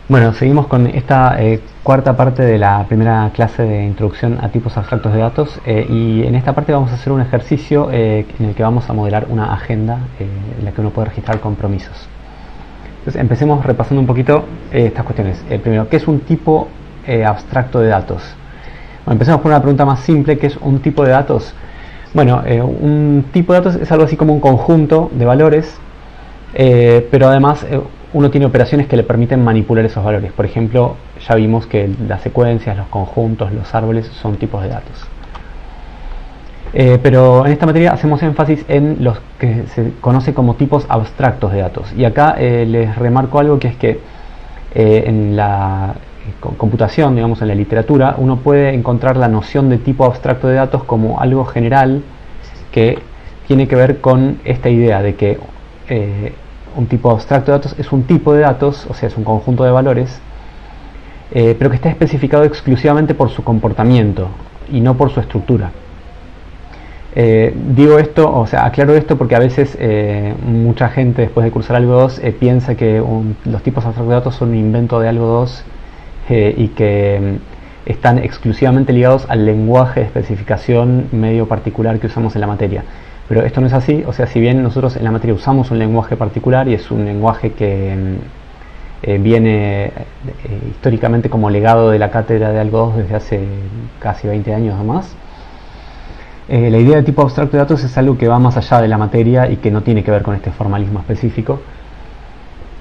Bueno, seguimos con esta cuarta parte de la primera clase de introducción a tipos abstractos de datos y en esta parte vamos a hacer un ejercicio en el que vamos a modelar una agenda en la que uno puede registrar compromisos. Entonces empecemos repasando un poquito estas cuestiones. Primero, ¿qué es un tipo abstracto de datos? Bueno, empecemos por una pregunta más simple. ¿Qué es un tipo de datos? Bueno, un tipo de datos es algo así como un conjunto de valores, pero además uno tiene operaciones que le permiten manipular esos valores. Por ejemplo, ya vimos que las secuencias, los conjuntos, los árboles son tipos de datos. Pero en esta materia hacemos énfasis en los que se conoce como tipos abstractos de datos. Y acá les remarco algo, que es que en la computación, digamos en la literatura, uno puede encontrar la noción de tipo abstracto de datos como algo general que tiene que ver con esta idea de que un tipo abstracto de datos es un tipo de datos, o sea, es un conjunto de valores, pero que está especificado exclusivamente por su comportamiento y no por su estructura. Digo esto, o sea, aclaro esto porque a veces mucha gente después de cursar algo 2 piensa que los tipos abstractos de datos son un invento de algo 2 y que están exclusivamente ligados al lenguaje de especificación medio particular que usamos en la materia. Pero esto no es así, o sea, si bien nosotros en la materia usamos un lenguaje particular y es un lenguaje que viene históricamente como legado de la cátedra de algo 2 desde hace casi 20 años o más, la idea de tipo abstracto de datos es algo que va más allá de la materia y que no tiene que ver con este formalismo específico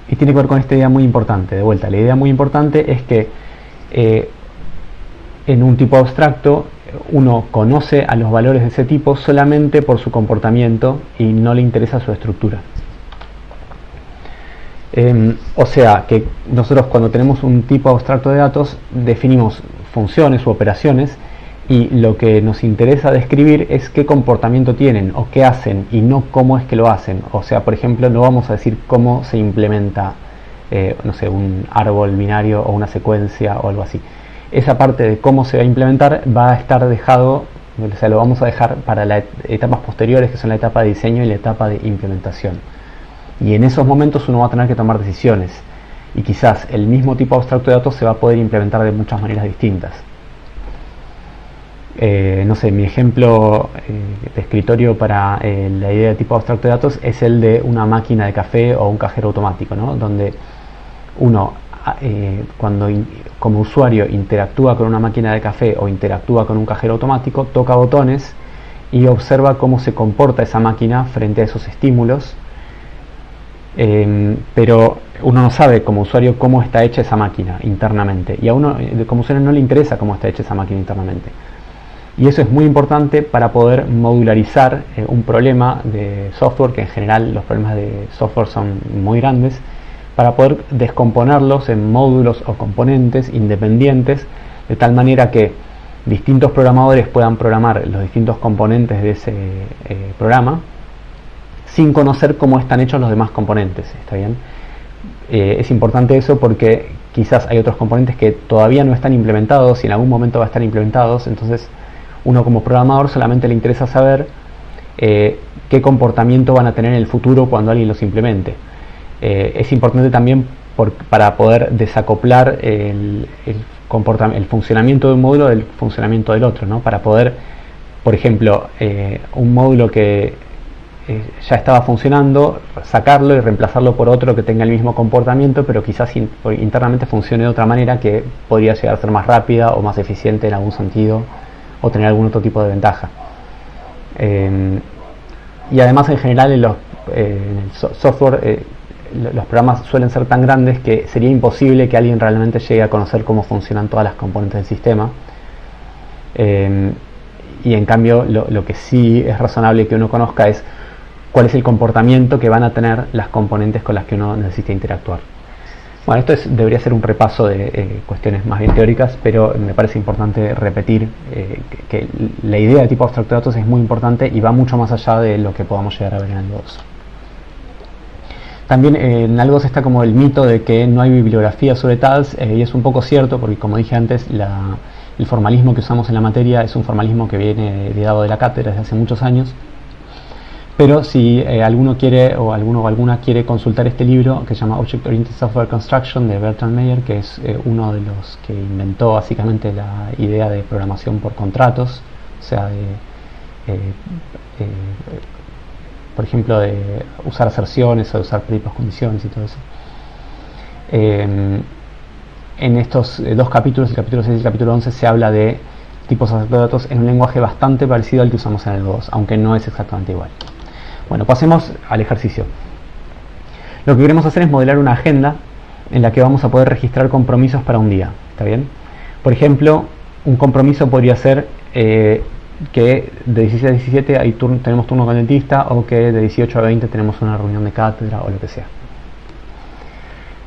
y tiene que ver con esta idea muy importante. De vuelta, la idea muy importante es que en un tipo abstracto uno conoce a los valores de ese tipo solamente por su comportamiento y no le interesa su estructura. O sea que nosotros cuando tenemos un tipo abstracto de datos definimos funciones u operaciones y lo que nos interesa describir es qué comportamiento tienen o qué hacen y no cómo es que lo hacen. O sea, por ejemplo, no vamos a decir cómo se implementa no sé, un árbol binario o una secuencia o algo así. Esa parte de cómo se va a implementar va a estar dejado, o sea, lo vamos a dejar para las etapas posteriores, que son la etapa de diseño y la etapa de implementación. Y en esos momentos uno va a tener que tomar decisiones. Y quizás el mismo tipo abstracto de datos se va a poder implementar de muchas maneras distintas. No sé, mi ejemplo de escritorio para la idea de tipo abstracto de datos es el de una máquina de café o un cajero automático, ¿no? Donde uno cuando como usuario interactúa con una máquina de café o interactúa con un cajero automático, toca botones y observa cómo se comporta esa máquina frente a esos estímulos, pero uno no sabe como usuario cómo está hecha esa máquina internamente, y a uno como usuario no le interesa cómo está hecha esa máquina internamente. Y eso es muy importante para poder modularizar un problema de software, que en general los problemas de software son muy grandes, para poder descomponerlos en módulos o componentes independientes, de tal manera que distintos programadores puedan programar los distintos componentes de ese programa sin conocer cómo están hechos los demás componentes. ¿Está bien? Es importante eso porque quizás hay otros componentes que todavía no están implementados y en algún momento van a estar implementados, entonces uno como programador solamente le interesa saber qué comportamiento van a tener en el futuro cuando alguien los implemente. Es importante también para poder desacoplar el funcionamiento de un módulo del funcionamiento del otro, ¿no? Para poder, por ejemplo, un módulo que ya estaba funcionando, sacarlo y reemplazarlo por otro que tenga el mismo comportamiento, pero quizás internamente funcione de otra manera que podría llegar a ser más rápida o más eficiente en algún sentido, o tener algún otro tipo de ventaja. Y además en general en el software los programas suelen ser tan grandes que sería imposible que alguien realmente llegue a conocer cómo funcionan todas las componentes del sistema, y en cambio lo que sí es razonable que uno conozca es cuál es el comportamiento que van a tener las componentes con las que uno necesita interactuar. Bueno, esto debería ser un repaso de cuestiones más bien teóricas, pero me parece importante repetir que la idea de tipo abstracto de datos es muy importante y va mucho más allá de lo que podamos llegar a ver en algo 2. También en algo 2 está como el mito de que no hay bibliografía sobre TALS, y es un poco cierto porque, como dije antes, el formalismo que usamos en la materia es un formalismo que viene heredado de la cátedra desde hace muchos años, Pero si alguno quiere o alguna quiere consultar este libro que se llama Object Oriented Software Construction de Bertrand Meyer, que es uno de los que inventó básicamente la idea de programación por contratos, o sea, por ejemplo, de usar aserciones o de usar predictos condiciones y todo eso. En estos dos capítulos, el capítulo 6 y el capítulo 11, se habla de tipos abstractos de datos en un lenguaje bastante parecido al que usamos en el 2, aunque no es exactamente igual. Bueno, pasemos al ejercicio. Lo que queremos hacer es modelar una agenda en la que vamos a poder registrar compromisos para un día. ¿Está bien? Por ejemplo, un compromiso podría ser que de 16 a 17 tenemos turno con dentista, o que de 18 a 20 tenemos una reunión de cátedra o lo que sea.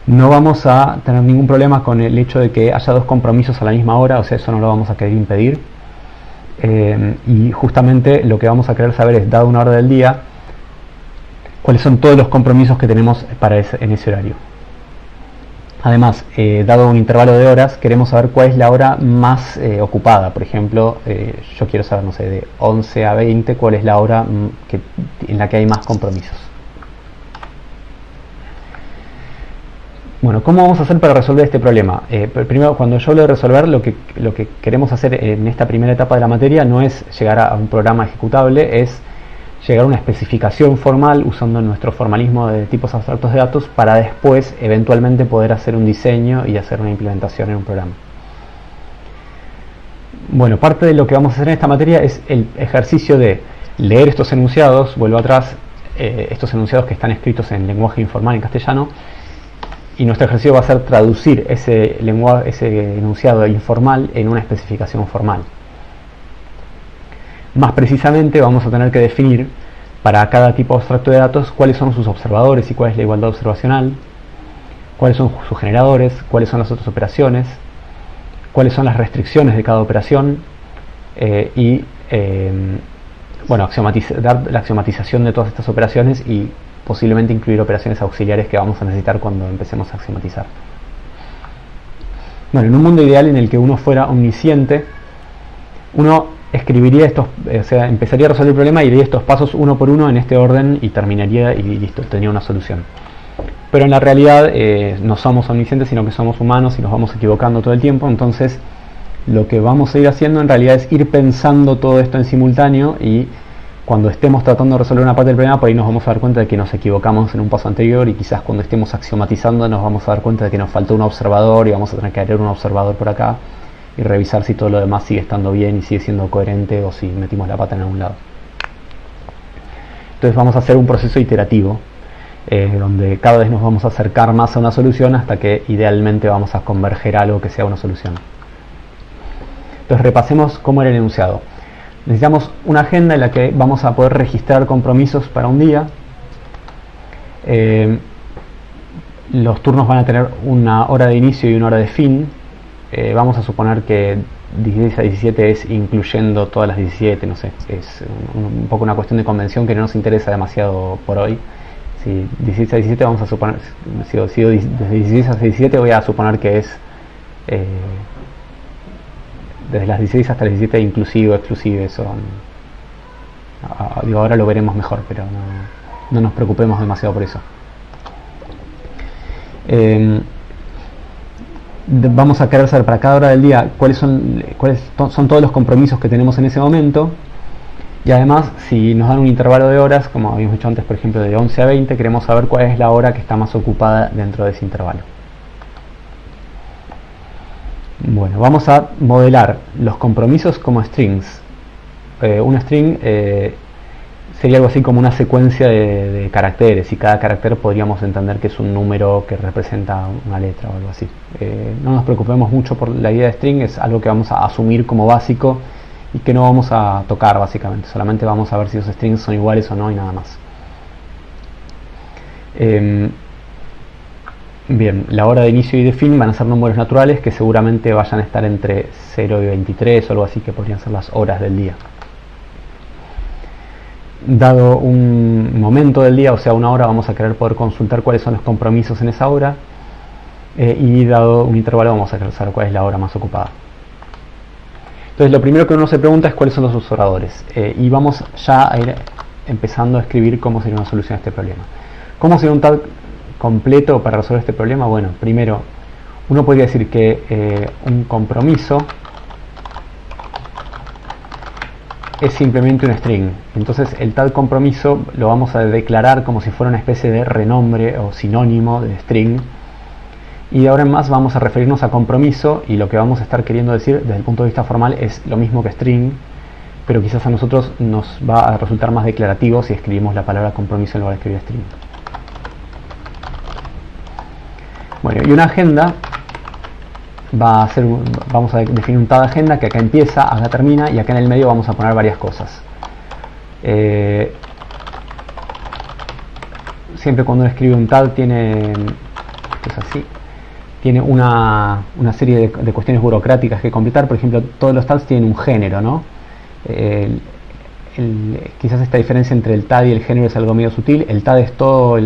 No vamos a tener ningún problema con el hecho de que haya dos compromisos a la misma hora, o sea, eso no lo vamos a querer impedir. Y justamente lo que vamos a querer saber es, dado una hora del día, cuáles son todos los compromisos que tenemos en ese horario. Además, dado un intervalo de horas, queremos saber cuál es la hora más ocupada. Por ejemplo, yo quiero saber, no sé, de 11 a 20, cuál es la hora en la que hay más compromisos. Bueno, ¿cómo vamos a hacer para resolver este problema? Primero, cuando yo hablo de resolver, lo que queremos hacer en esta primera etapa de la materia no es llegar a un programa ejecutable, es llegar a una especificación formal usando nuestro formalismo de tipos abstractos de datos para después eventualmente poder hacer un diseño y hacer una implementación en un programa. Bueno, parte de lo que vamos a hacer en esta materia es el ejercicio de leer estos enunciados, vuelvo atrás, estos enunciados que están escritos en lenguaje informal en castellano, y nuestro ejercicio va a ser traducir ese enunciado informal en una especificación formal. Más precisamente vamos a tener que definir para cada tipo abstracto de datos cuáles son sus observadores y cuál es la igualdad observacional, cuáles son sus generadores, cuáles son las otras operaciones, cuáles son las restricciones de cada operación bueno, dar la axiomatización de todas estas operaciones y posiblemente incluir operaciones auxiliares que vamos a necesitar cuando empecemos a axiomatizar. Bueno, en un mundo ideal en el que uno fuera omnisciente, uno escribiría empezaría a resolver el problema y iría estos pasos uno por uno en este orden y terminaría y listo, tenía una solución. Pero en la realidad no somos omniscientes, sino que somos humanos y nos vamos equivocando todo el tiempo. Entonces lo que vamos a ir haciendo en realidad es ir pensando todo esto en simultáneo, y cuando estemos tratando de resolver una parte del problema, por ahí nos vamos a dar cuenta de que nos equivocamos en un paso anterior, y quizás cuando estemos axiomatizando nos vamos a dar cuenta de que nos faltó un observador y vamos a tener que agregar un observador por acá y revisar si todo lo demás sigue estando bien y sigue siendo coherente, o si metimos la pata en algún lado. Entonces vamos a hacer un proceso iterativo donde cada vez nos vamos a acercar más a una solución hasta que idealmente vamos a converger a algo que sea una solución. Entonces repasemos cómo era el enunciado. Necesitamos una agenda en la que vamos a poder registrar compromisos para un día. Los turnos van a tener una hora de inicio y una hora de fin. Vamos a suponer que 16 a 17 es incluyendo todas las 17, no sé, es un poco una cuestión de convención que no nos interesa demasiado por hoy. Si 16 a 17 vamos a suponer, si desde 16 a 17 voy a suponer que es desde las 16 hasta las 17 inclusive o exclusive, eso digo, ahora lo veremos mejor, pero no nos preocupemos demasiado por eso. Vamos a querer saber para cada hora del día cuáles son todos los compromisos que tenemos en ese momento, y además si nos dan un intervalo de horas, como habíamos dicho antes, por ejemplo de 11 a 20, queremos saber cuál es la hora que está más ocupada dentro de ese intervalo. Bueno, vamos a modelar los compromisos como strings. Un string sería algo así como una secuencia de caracteres, y cada carácter podríamos entender que es un número que representa una letra o algo así. No nos preocupemos mucho por la idea de string, es algo que vamos a asumir como básico y que no vamos a tocar básicamente, solamente vamos a ver si los strings son iguales o no y nada más. Bien, la hora de inicio y de fin van a ser números naturales que seguramente vayan a estar entre 0 y 23 o algo así, que podrían ser las horas del día. Dado un momento del día, o sea una hora, vamos a querer poder consultar cuáles son los compromisos en esa hora, y dado un intervalo vamos a querer saber cuál es la hora más ocupada. Entonces lo primero que uno se pregunta es cuáles son los observadores, y vamos ya a ir empezando a escribir cómo sería una solución a este problema. ¿Cómo sería un TAD completo para resolver este problema? Bueno, primero, uno podría decir que un compromiso es simplemente un string. Entonces el tal compromiso lo vamos a declarar como si fuera una especie de renombre o sinónimo de string. Y de ahora en más vamos a referirnos a compromiso, y lo que vamos a estar queriendo decir desde el punto de vista formal es lo mismo que string, pero quizás a nosotros nos va a resultar más declarativo si escribimos la palabra compromiso en lugar de escribir string. Bueno, y una agenda va a ser, vamos a definir un TAD agenda que acá empieza, acá termina, y acá en el medio vamos a poner varias cosas. Siempre cuando uno escribe un TAD tiene, es así, tiene una serie de cuestiones burocráticas que completar. Por ejemplo, todos los TADs tienen un género, ¿no? Quizás esta diferencia entre el TAD y el género es algo medio sutil. El TAD es todo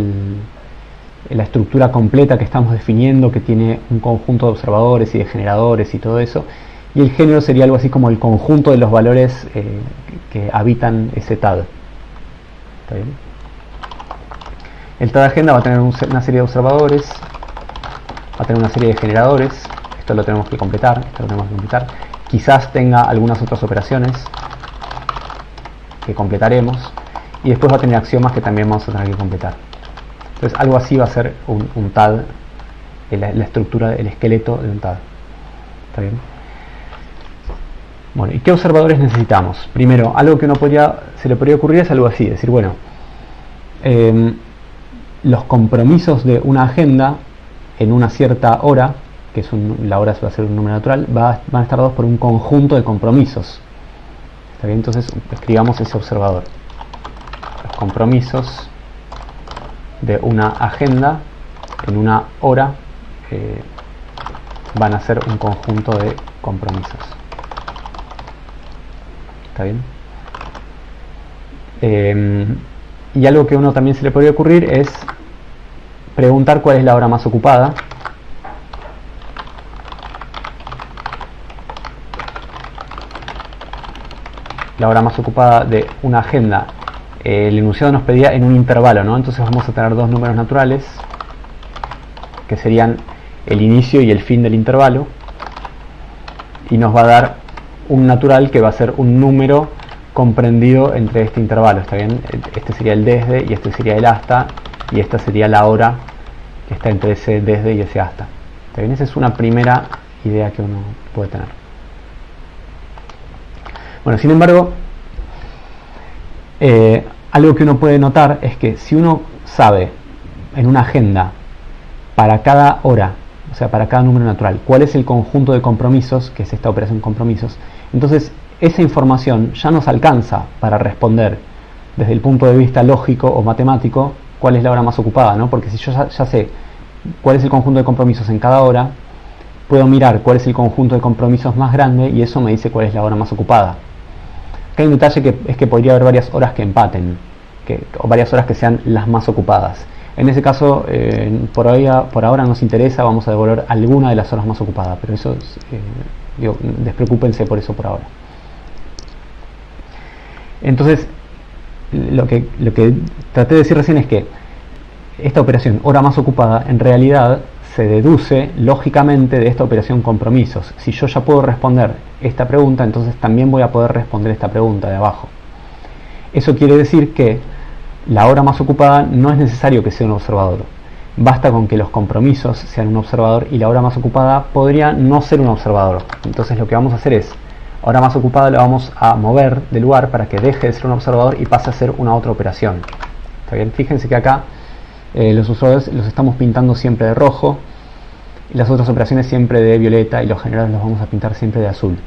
la estructura completa que estamos definiendo, que tiene un conjunto de observadores y de generadores y todo eso, y el género sería algo así como el conjunto de los valores que habitan ese TAD. ¿Está bien? El TAD agenda va a tener una serie de observadores, va a tener una serie de generadores, esto lo tenemos que completar, quizás tenga algunas otras operaciones que completaremos, y después va a tener axiomas que también vamos a tener que completar. Entonces algo así va a ser un TAD, la estructura, el esqueleto de un TAD. ¿Está bien? Bueno, ¿y qué observadores necesitamos? Primero, algo que se le podría ocurrir es algo así, decir, bueno, los compromisos de una agenda en una cierta hora, que es la hora va a ser un número natural, van a estar dados por un conjunto de compromisos. ¿Está bien? Entonces escribamos ese observador. Los compromisos de una agenda en una hora van a ser un conjunto de compromisos. ¿Está bien? Y algo que uno también se le podría ocurrir es preguntar cuál es la hora más ocupada. La hora más ocupada de una agenda. El enunciado nos pedía en un intervalo, ¿no? Entonces vamos a tener dos números naturales que serían el inicio y el fin del intervalo, y nos va a dar un natural que va a ser un número comprendido entre este intervalo. ¿Está bien? Este sería el desde y este sería el hasta, y esta sería la hora que está entre ese desde y ese hasta. ¿Está bien? Esa es una primera idea que uno puede tener. Bueno, sin embargo, algo que uno puede notar es que si uno sabe en una agenda para cada hora, o sea, para cada número natural, cuál es el conjunto de compromisos, que es esta operación compromisos, entonces esa información ya nos alcanza para responder desde el punto de vista lógico o matemático cuál es la hora más ocupada, ¿no? Porque si yo ya sé cuál es el conjunto de compromisos en cada hora, puedo mirar cuál es el conjunto de compromisos más grande y eso me dice cuál es la hora más ocupada. Acá hay un detalle es que podría haber varias horas que empaten, o varias horas que sean las más ocupadas. En ese caso, por ahora nos interesa, vamos a devolver alguna de las horas más ocupadas, pero eso despreocúpense por eso por ahora. Entonces, lo que traté de decir recién es que esta operación hora más ocupada en realidad se deduce lógicamente de esta operación compromisos. Si yo ya puedo responder esta pregunta, entonces también voy a poder responder esta pregunta de abajo. Eso quiere decir que la hora más ocupada no es necesario que sea un observador. Basta con que los compromisos sean un observador y la hora más ocupada podría no ser un observador. Entonces lo que vamos a hacer es, hora más ocupada la vamos a mover de lugar para que deje de ser un observador y pase a ser una otra operación. ¿Está bien? Fíjense que acá los observadores los estamos pintando siempre de rojo, y las otras operaciones siempre de violeta, y los generadores los vamos a pintar siempre de azul.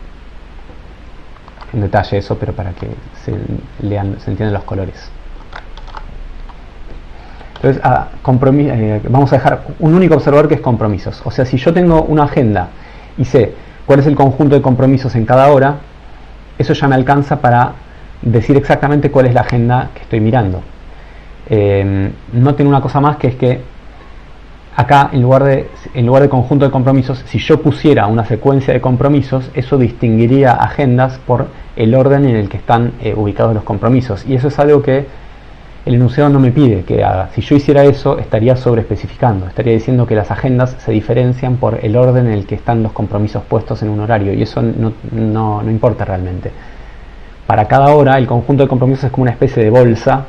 Un detalle eso, pero para que se entiendan los colores. Entonces, vamos a dejar un único observador que es compromisos. O sea, si yo tengo una agenda y sé cuál es el conjunto de compromisos en cada hora, eso ya me alcanza para decir exactamente cuál es la agenda que estoy mirando. Noten una cosa más, que es que acá en lugar de conjunto de compromisos, si yo pusiera una secuencia de compromisos, eso distinguiría agendas por el orden en el que están ubicados los compromisos, y eso es algo que el enunciado no me pide que haga. Si yo hiciera eso, estaría sobreespecificando, estaría diciendo que las agendas se diferencian por el orden en el que están los compromisos puestos en un horario, y eso no importa realmente. Para cada hora, el conjunto de compromisos es como una especie de bolsa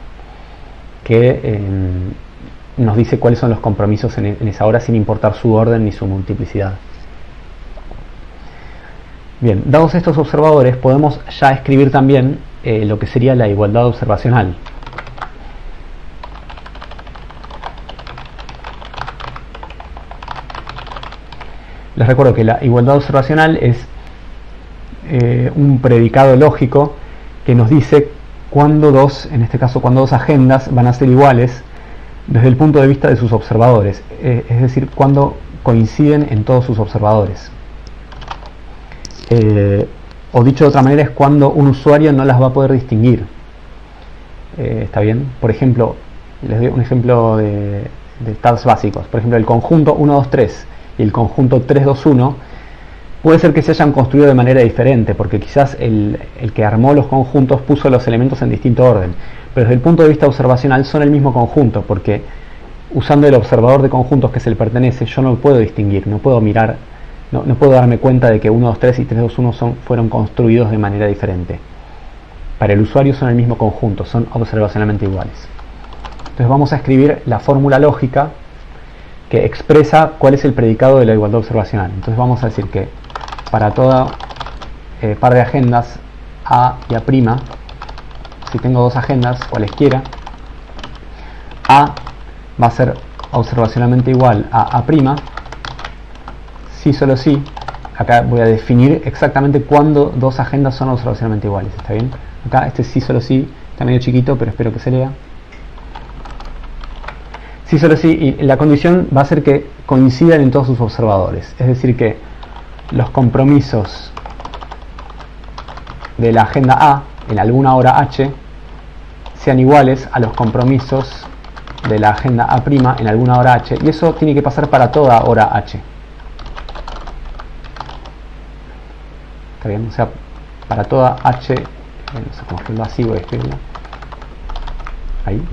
que nos dice cuáles son los compromisos en esa hora, sin importar su orden ni su multiplicidad. Bien, dados estos observadores, podemos ya escribir también lo que sería la igualdad observacional. Les recuerdo que la igualdad observacional es un predicado lógico que nos dice cuándo en este caso, cuando dos agendas van a ser iguales desde el punto de vista de sus observadores, es decir, cuando coinciden en todos sus observadores. O dicho de otra manera, es cuando un usuario no las va a poder distinguir. ¿Está bien? Por ejemplo, les doy un ejemplo de estados básicos. Por ejemplo, el conjunto 1, 2, 3 y el conjunto 3, 2, 1 puede ser que se hayan construido de manera diferente, porque quizás el que armó los conjuntos puso los elementos en distinto orden, pero desde el punto de vista observacional son el mismo conjunto, porque usando el observador de conjuntos que se le pertenece, yo no lo puedo distinguir, no puedo mirar, no puedo darme cuenta de que 1, 2, 3 y 3, 2, 1 fueron construidos de manera diferente. Para el usuario son el mismo conjunto, son observacionalmente iguales. Entonces vamos a escribir la fórmula lógica que expresa cuál es el predicado de la igualdad observacional. Entonces vamos a decir que para toda par de agendas A y A', si tengo dos agendas, cualesquiera, A va a ser observacionalmente igual a A', si solo si, acá voy a definir exactamente cuándo dos agendas son observacionalmente iguales, ¿está bien? Acá este sí solo si está medio chiquito, pero espero que se lea. Sí solo si, y la condición va a ser que coincidan en todos sus observadores, es decir que los compromisos de la agenda A en alguna hora h sean iguales a los compromisos de la agenda A' en alguna hora h, y eso tiene que pasar para toda hora h. ¿Está bien? O sea, para toda h, no sé cómo escribirlo así, voy a escribirlo ahí.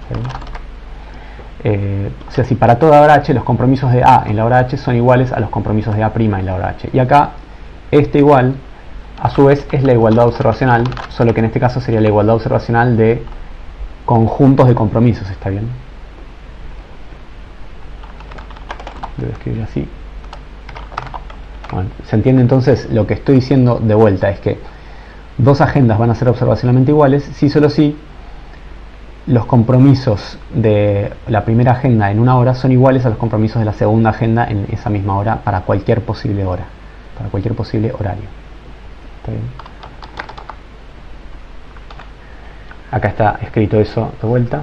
¿Está bien? O sea, si para toda hora h los compromisos de A en la hora h son iguales a los compromisos de A' en la hora h. Y acá, este igual, a su vez, es la igualdad observacional, solo que en este caso sería la igualdad observacional de conjuntos de compromisos, ¿está bien? Debo escribir así. Bueno, se entiende entonces lo que estoy diciendo de vuelta, es que dos agendas van a ser observacionalmente iguales si solo si los compromisos de la primera agenda en una hora son iguales a los compromisos de la segunda agenda en esa misma hora para cualquier posible hora, para cualquier posible horario. ¿Está bien? Acá está escrito eso de vuelta.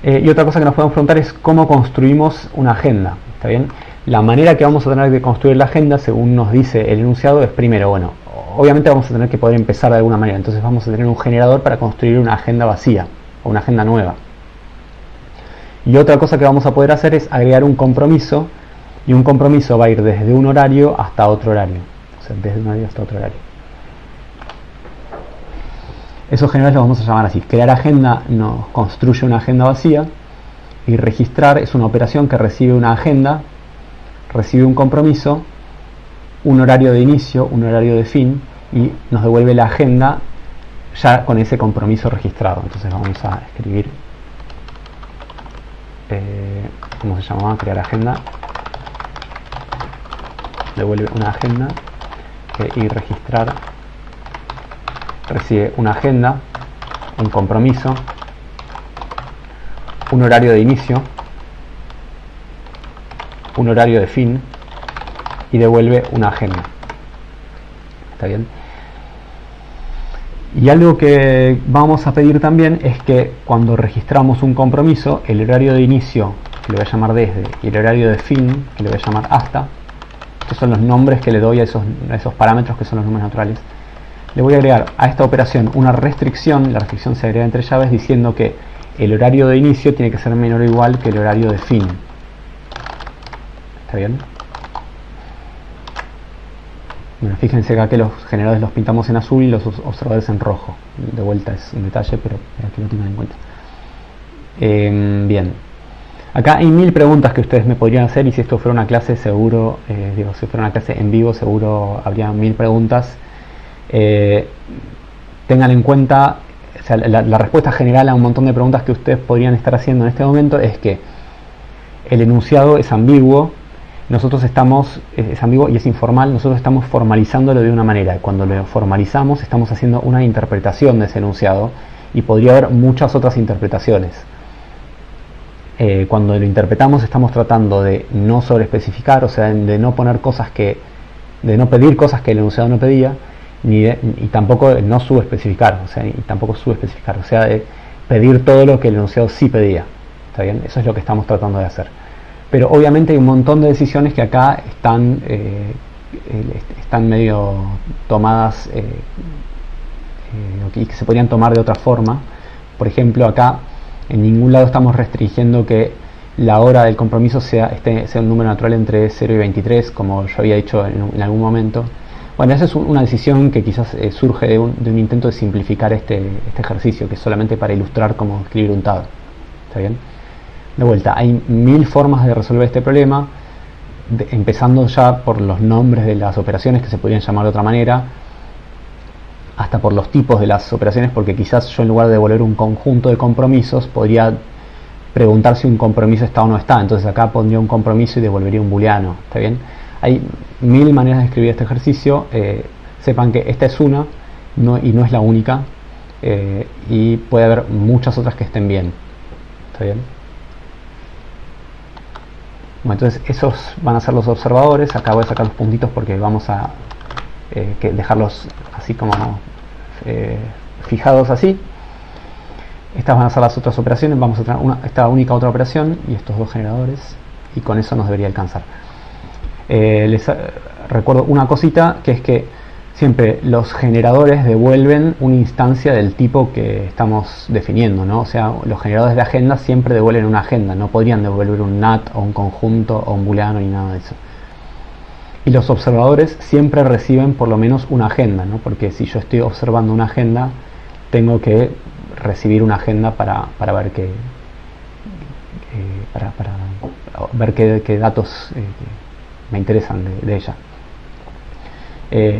Y otra cosa que nos podemos preguntar es cómo construimos una agenda. ¿Está bien? La manera que vamos a tener de construir la agenda, según nos dice el enunciado, es primero, bueno, obviamente vamos a tener que poder empezar de alguna manera, entonces vamos a tener un generador para construir una agenda vacía o una agenda nueva. Y otra cosa que vamos a poder hacer es agregar un compromiso, y un compromiso va a ir desde un horario hasta otro horario, o sea, desde un horario hasta otro horario. Esos generadores los vamos a llamar así. Crear agenda nos construye una agenda vacía, y registrar es una operación que recibe una agenda, recibe un compromiso, un horario de inicio, un horario de fin, y nos devuelve la agenda ya con ese compromiso registrado. Entonces vamos a escribir ¿cómo se llamaba? Crear agenda, devuelve una agenda, y registrar recibe una agenda, un compromiso, un horario de inicio, un horario de fin, y devuelve una agenda. ¿Está bien? Y algo que vamos a pedir también es que cuando registramos un compromiso, el horario de inicio, que le voy a llamar desde, y el horario de fin, que le voy a llamar hasta, estos son los nombres que le doy a esos parámetros que son los números naturales, le voy a agregar a esta operación una restricción. La restricción se agrega entre llaves diciendo que el horario de inicio tiene que ser menor o igual que el horario de fin. ¿Está bien? Bueno, fíjense acá que los generadores los pintamos en azul y los observadores en rojo. De vuelta es un detalle, pero que lo tengan en cuenta. Bien. Acá hay 1000 preguntas que ustedes me podrían hacer, y si esto fuera una clase seguro, si fuera una clase en vivo seguro habría 1000 preguntas. Tengan en cuenta, o sea, la respuesta general a un montón de preguntas que ustedes podrían estar haciendo en este momento es que el enunciado es ambiguo, es ambiguo y es informal, nosotros estamos formalizándolo de una manera, y cuando lo formalizamos estamos haciendo una interpretación de ese enunciado, y podría haber muchas otras interpretaciones. Cuando lo interpretamos estamos tratando de no sobreespecificar, o sea, de no poner de no pedir cosas que el enunciado no pedía, y tampoco no subespecificar, o sea, de pedir todo lo que el enunciado sí pedía. ¿Está bien? Eso es lo que estamos tratando de hacer. Pero obviamente hay un montón de decisiones que acá están medio tomadas y que se podrían tomar de otra forma. Por ejemplo, acá en ningún lado estamos restringiendo que la hora del compromiso sea un número natural entre 0 y 23, como yo había dicho en algún momento. Bueno, esa es una decisión que quizás surge de un intento de simplificar este ejercicio, que es solamente para ilustrar cómo escribir un TAD. ¿Está bien? De vuelta, hay 1000 formas de resolver este problema, empezando ya por los nombres de las operaciones, que se podrían llamar de otra manera, hasta por los tipos de las operaciones, porque quizás yo, en lugar de devolver un conjunto de compromisos, podría preguntar si un compromiso está o no está. Entonces acá pondría un compromiso y devolvería un booleano. ¿Está bien? Hay 1000 maneras de escribir este ejercicio. Sepan que esta es una y no es la única, y puede haber muchas otras que estén bien. ¿Está bien? Bueno, entonces esos van a ser los observadores. Acá voy a sacar los puntitos porque vamos a dejarlos así como fijados así. Estas van a ser las otras operaciones. Vamos a tener esta única otra operación y estos dos generadores, y con eso nos debería alcanzar. Les recuerdo una cosita, que es que siempre los generadores devuelven una instancia del tipo que estamos definiendo, ¿no? O sea, los generadores de agenda siempre devuelven una agenda, no podrían devolver un NAT o un conjunto o un booleano ni nada de eso. Y los observadores siempre reciben por lo menos una agenda, ¿no? Porque si yo estoy observando una agenda, tengo que recibir una agenda para ver qué datos me interesan de ella.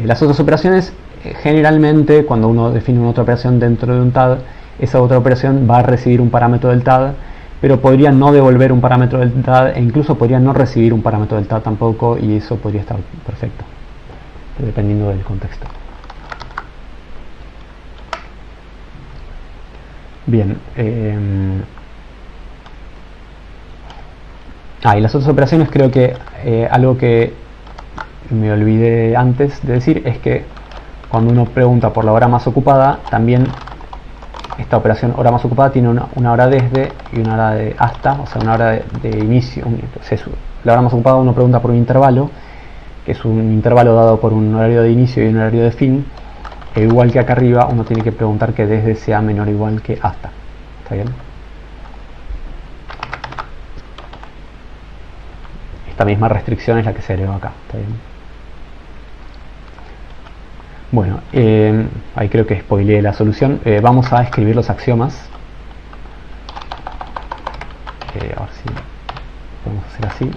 Las otras operaciones, generalmente cuando uno define una otra operación dentro de un TAD, esa otra operación va a recibir un parámetro del TAD, pero podría no devolver un parámetro del TAD, e incluso podría no recibir un parámetro del TAD tampoco, y eso podría estar perfecto, dependiendo del contexto. Bien. Y las otras operaciones, creo que algo que me olvidé antes de decir es que cuando uno pregunta por la hora más ocupada, también esta operación hora más ocupada tiene una hora desde y una hora de hasta, o sea, una hora de inicio. La hora más ocupada, uno pregunta por un intervalo, que es un intervalo dado por un horario de inicio y un horario de fin, e igual que acá arriba, uno tiene que preguntar que desde sea menor o igual que hasta. ¿Está bien? Esta misma restricción es la que se agregó acá. ¿Está bien? Bueno, ahí creo que spoileé la solución. Vamos a escribir los axiomas. A ver si podemos hacer así.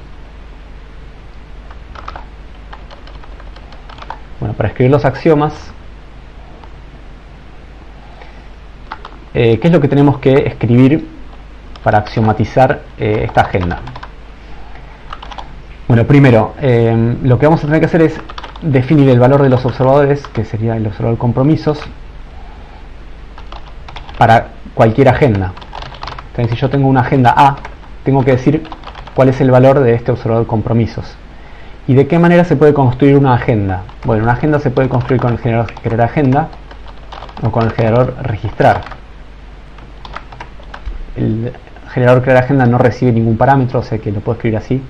Bueno, para escribir los axiomas, ¿qué es lo que tenemos que escribir para axiomatizar esta agenda? Bueno, primero, lo que vamos a tener que hacer es definir el valor de los observadores, que sería el observador compromisos, para cualquier agenda. Entonces, si yo tengo una agenda A, tengo que decir cuál es el valor de este observador compromisos. ¿Y de qué manera se puede construir una agenda? Bueno, una agenda se puede construir con el generador crear agenda o con el generador registrar. El generador crear agenda no recibe ningún parámetro, o sea que lo puedo escribir así.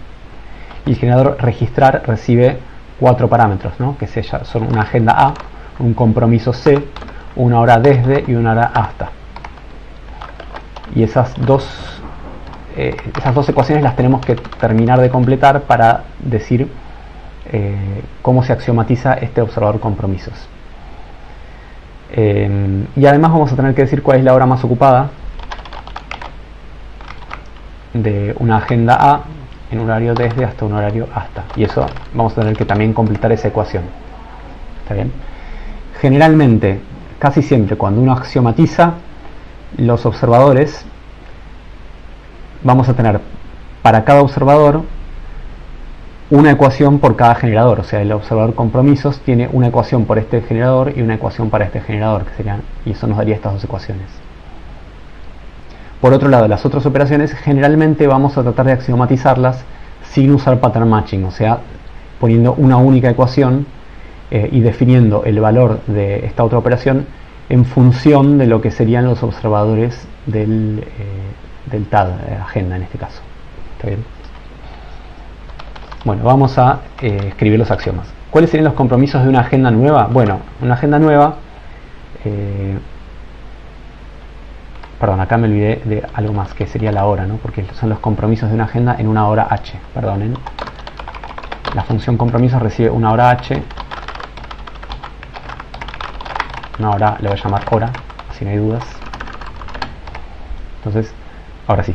Y el generador registrar recibe 4 parámetros, ¿no? Que son una agenda A, un compromiso C, una hora desde y una hora hasta. Y esas dos ecuaciones las tenemos que terminar de completar para decir cómo se axiomatiza este observador compromisos. Y además vamos a tener que decir cuál es la hora más ocupada de una agenda A en un horario desde hasta un horario hasta. Y eso vamos a tener que también completar esa ecuación. ¿Está bien? Generalmente, casi siempre, cuando uno axiomatiza los observadores, vamos a tener para cada observador una ecuación por cada generador. O sea, el observador compromisos tiene una ecuación por este generador y una ecuación para este generador, que serían, y eso nos daría estas dos ecuaciones. Por otro lado, las otras operaciones generalmente vamos a tratar de axiomatizarlas sin usar pattern matching, o sea, poniendo una única ecuación y definiendo el valor de esta otra operación en función de lo que serían los observadores del TAD, agenda en este caso. ¿Está bien? Bueno, vamos a escribir los axiomas. ¿Cuáles serían los compromisos de una agenda nueva? Bueno, una agenda nueva... Perdón, acá me olvidé de algo más, que sería la hora, ¿no? Porque son los compromisos de una agenda en una hora h. Perdonen. La función compromisos recibe una hora h. Una hora, le voy a llamar hora, si no hay dudas. Entonces, ahora sí.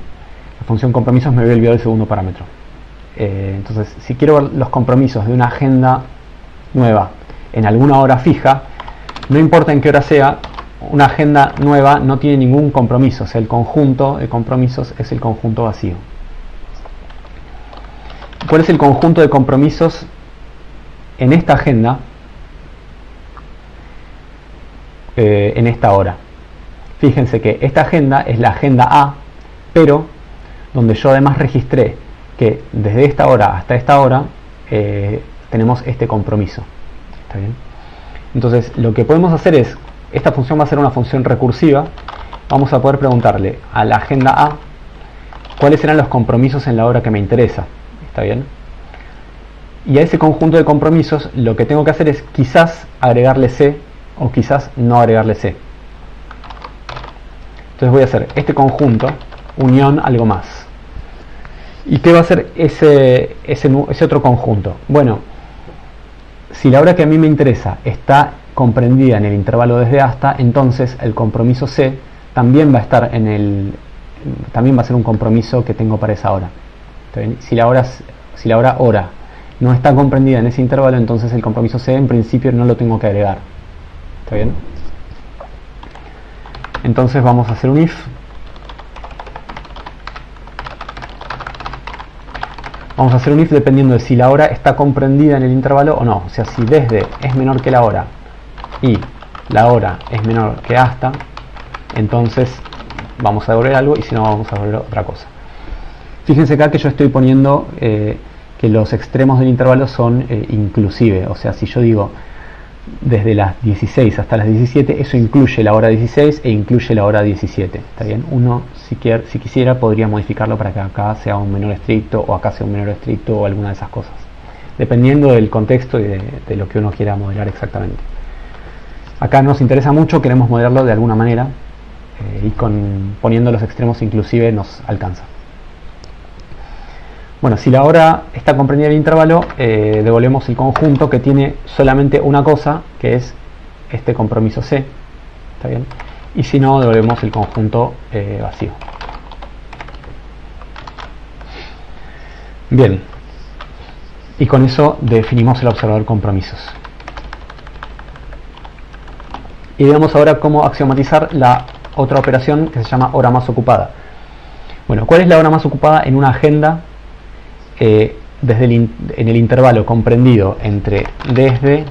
La función compromisos me había olvidado el segundo parámetro. Entonces, si quiero ver los compromisos de una agenda nueva en alguna hora fija, no importa en qué hora sea, una agenda nueva no tiene ningún compromiso, o sea, el conjunto de compromisos es el conjunto vacío. ¿Cuál es el conjunto de compromisos en esta agenda en esta hora? Fíjense que esta agenda es la agenda A, pero donde yo además registré que desde esta hora hasta esta hora tenemos este compromiso. ¿Está bien? Entonces, lo que podemos hacer es, esta función va a ser una función recursiva. Vamos a poder preguntarle a la agenda A cuáles serán los compromisos en la hora que me interesa. ¿Está bien? Y a ese conjunto de compromisos lo que tengo que hacer es quizás agregarle C o quizás no agregarle C. Entonces voy a hacer este conjunto unión algo más. ¿Y qué va a hacer ese otro conjunto? Bueno, si la hora que a mí me interesa está comprendida en el intervalo desde hasta, entonces el compromiso C también va a estar también va a ser un compromiso que tengo para esa hora. ¿Está bien? Si la hora no está comprendida en ese intervalo, entonces el compromiso C en principio no lo tengo que agregar. ¿Está bien? Entonces vamos a hacer un if. Vamos a hacer un if dependiendo de si la hora está comprendida en el intervalo o no. O sea, si desde es menor que la hora y la hora es menor que hasta, entonces vamos a devolver algo, y si no vamos a devolver otra cosa. Fíjense acá que yo estoy poniendo que los extremos del intervalo son inclusive, o sea, si yo digo desde las 16 hasta las 17, eso incluye la hora 16 e incluye la hora 17. ¿Está bien? Uno, si quisiera, podría modificarlo para que acá sea un menor estricto o acá sea un menor estricto o alguna de esas cosas, dependiendo del contexto y de lo que uno quiera modelar exactamente. Acá nos interesa mucho, queremos modelarlo de alguna manera y poniendo los extremos inclusive nos alcanza. Bueno, si la hora está comprendida en el intervalo, devolvemos el conjunto que tiene solamente una cosa, que es este compromiso C. ¿Está bien? Y si no, devolvemos el conjunto vacío. Bien. Y con eso definimos el observador compromisos. Y veamos ahora cómo axiomatizar la otra operación que se llama hora más ocupada. Bueno, ¿cuál es la hora más ocupada en una agenda en el intervalo comprendido entre desde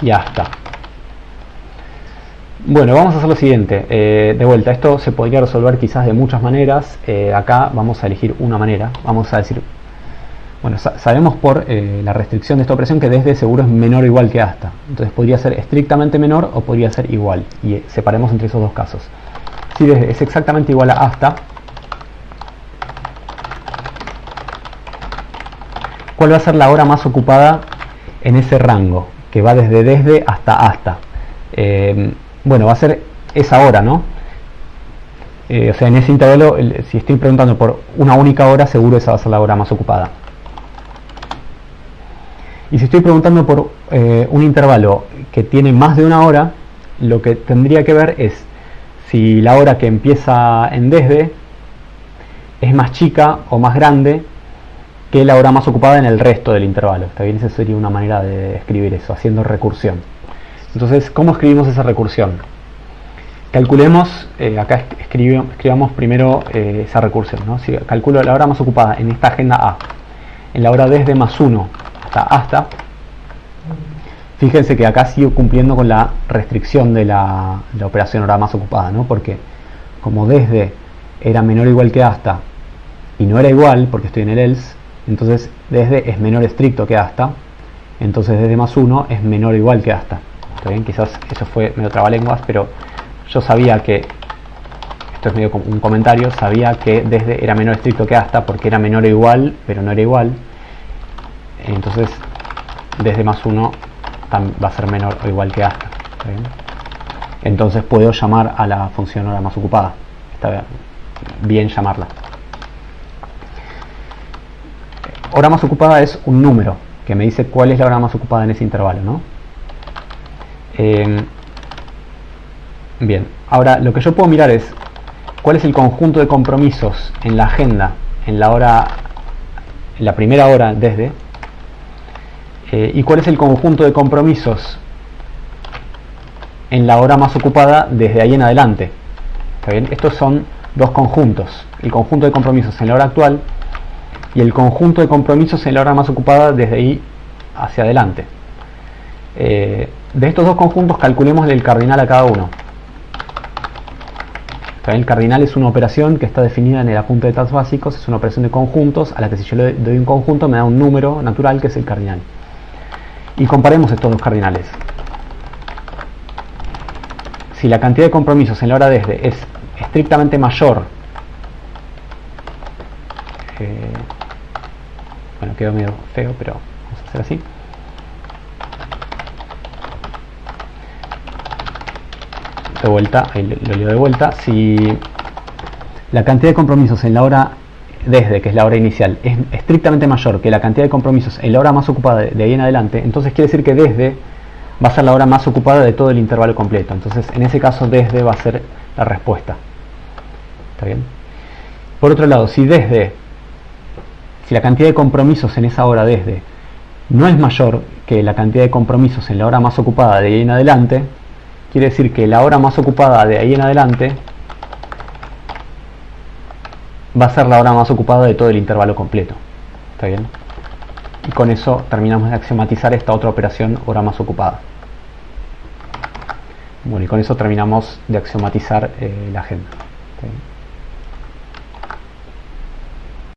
y hasta? Bueno, vamos a hacer lo siguiente. De vuelta, esto se podría resolver quizás de muchas maneras. Acá vamos a elegir una manera. Vamos a decir, bueno, sabemos por la restricción de esta operación que desde seguro es menor o igual que hasta. Entonces podría ser estrictamente menor o podría ser igual. Y separemos entre esos dos casos. Si desde es exactamente igual a hasta, ¿cuál va a ser la hora más ocupada en ese rango? Que va desde hasta. Bueno, va a ser esa hora, ¿no? O sea, en ese intervalo, si estoy preguntando por una única hora, seguro esa va a ser la hora más ocupada. Y si estoy preguntando por un intervalo que tiene más de una hora, lo que tendría que ver es si la hora que empieza en desde es más chica o más grande que la hora más ocupada en el resto del intervalo. ¿Está bien? Esa sería una manera de escribir eso, haciendo recursión. Entonces, ¿cómo escribimos esa recursión? Calculemos, acá escribamos primero esa recursión, ¿no? Si calculo la hora más ocupada en esta agenda A, en la hora desde más 1 hasta, fíjense que acá sigo cumpliendo con la restricción de la operación hora más ocupada, ¿no? Porque como desde era menor o igual que hasta y no era igual, porque estoy en el else, entonces desde es menor estricto que hasta, entonces desde más 1 es menor o igual que hasta. ¿Está bien? Quizás eso fue medio trabalenguas, pero yo sabía que, esto es medio como un comentario, sabía que desde era menor estricto que hasta porque era menor o igual, pero no era igual. Entonces desde más 1 va a ser menor o igual que hasta. ¿Está bien? Entonces puedo llamar a la función hora más ocupada. Está bien llamarla. Hora más ocupada es un número que me dice cuál es la hora más ocupada en ese intervalo, ¿no? Bien, ahora lo que yo puedo mirar es cuál es el conjunto de compromisos en la agenda en la primera hora desde, y cuál es el conjunto de compromisos en la hora más ocupada desde ahí en adelante. ¿Está bien? Estos son dos conjuntos, el conjunto de compromisos en la hora actual y el conjunto de compromisos en la hora más ocupada desde ahí hacia adelante. De estos dos conjuntos calculemos el cardinal a cada uno. El cardinal es una operación que está definida en el apunte de tabs básicos, es una operación de conjuntos a la que si yo le doy un conjunto me da un número natural que es el cardinal. Y comparemos estos dos cardinales. Si la cantidad de compromisos en la hora desde es estrictamente mayor, bueno, quedó medio feo, pero vamos a hacer así. De vuelta, ahí lo leo de vuelta. Si la cantidad de compromisos en la hora desde, que es la hora inicial, es estrictamente mayor que la cantidad de compromisos en la hora más ocupada de ahí en adelante, entonces quiere decir que desde va a ser la hora más ocupada de todo el intervalo completo. Entonces en ese caso desde va a ser la respuesta. ¿Está bien? Por otro lado, si la cantidad de compromisos en esa hora desde no es mayor que la cantidad de compromisos en la hora más ocupada de ahí en adelante, quiere decir que la hora más ocupada de ahí en adelante va a ser la hora más ocupada de todo el intervalo completo. ¿Está bien? Y con eso terminamos de axiomatizar esta otra operación, hora más ocupada. Bueno, y con eso terminamos de axiomatizar la agenda. ¿Está bien?